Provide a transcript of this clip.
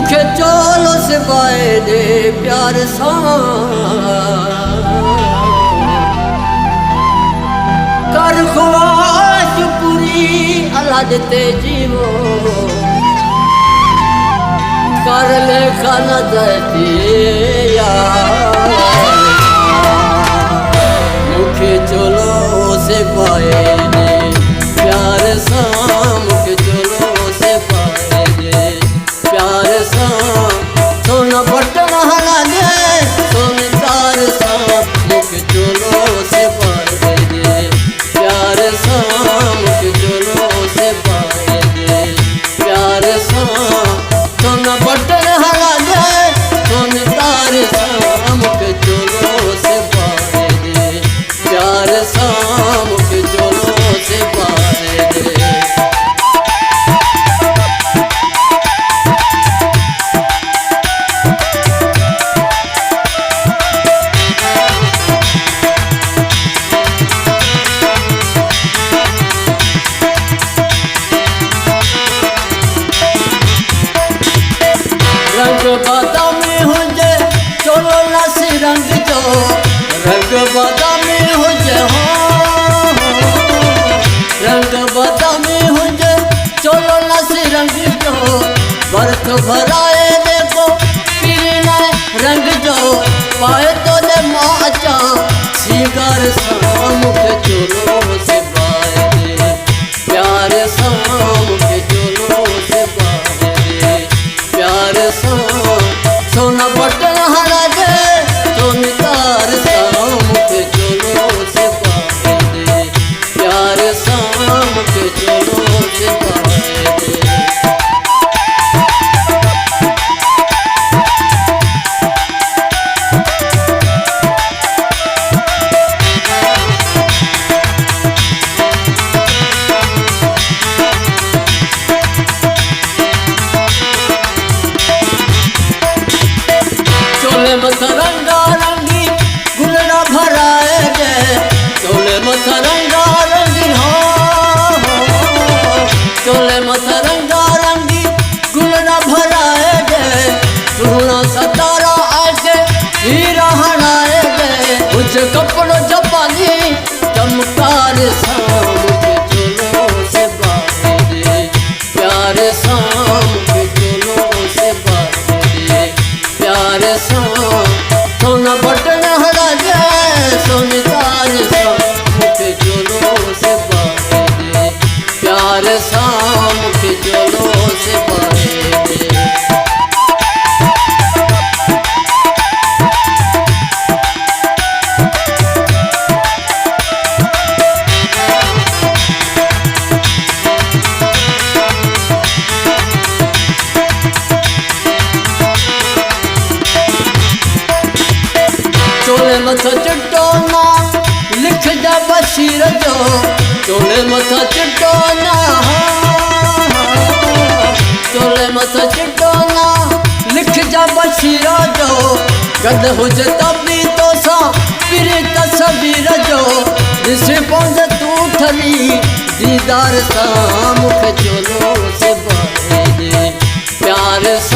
मुखे चोलो से पाए दे प्यार सा कर ख्वाहिश पूरी अल्लाह देते जीवो कर ले खाना देती मुखे चोलो से पाए दे प्यार सा मुखे चोलो से पाए दे प्यार सा सोना बटन हला दे सोने तार सा मुखे चोलो से पाए दे प्यार सा मुखे चोलो से पाए दे प्यार सा सोना बटन हला दे सोने तार सा मुखे चोलो से पाए दे प्यार सा मुखे चोलो से पाए दे रंग बादामी हुजे चोलो लासी रंग जो रंग बादामी हुजे हो रंग बादामी हुजे चोलो लासी रंग जो बर्फ भराए देखो पीला रंग जो पाए तो दे माचा सिंगार सा मुखे चोलो से पाए दे प्यार सा मुखे चोलो से पाए दे प्यार सा सोना बटन हला दे सोनी तार सा मुखे चोलो से पाए दे प्यार सा मुखे चोलो से पाए दे चोले मथा रंगा रंगी गुलड़ा भराए गए चोले मथा रंगा रंगी हो चोले मथा रंगा रंगी गुलड़ा भराए गए सुना सतारा आके हीरा हराए गए कुछ कपड़ों जपानी चमकार सा मुझे चोलो से पाए दे प्यार सा मुझे चोलो से पाए दे प्यार सा सोना बटन हला दे सोनी तार सा मुखे चोलो से पाए दे प्यार सा मुखे चोलो से पाए दे चोले मथा चिट्टो ना लिख जा बशीर जो चोले मथा चिट्टो ना चोले मथा चिट्टो ना लिख जा बशीर जो गद हुज तबी तो सा फिर तस्वीर जो जिसे पहुंच तू ठली दीदार सा मुख चोलो से पाए दे प्यार सा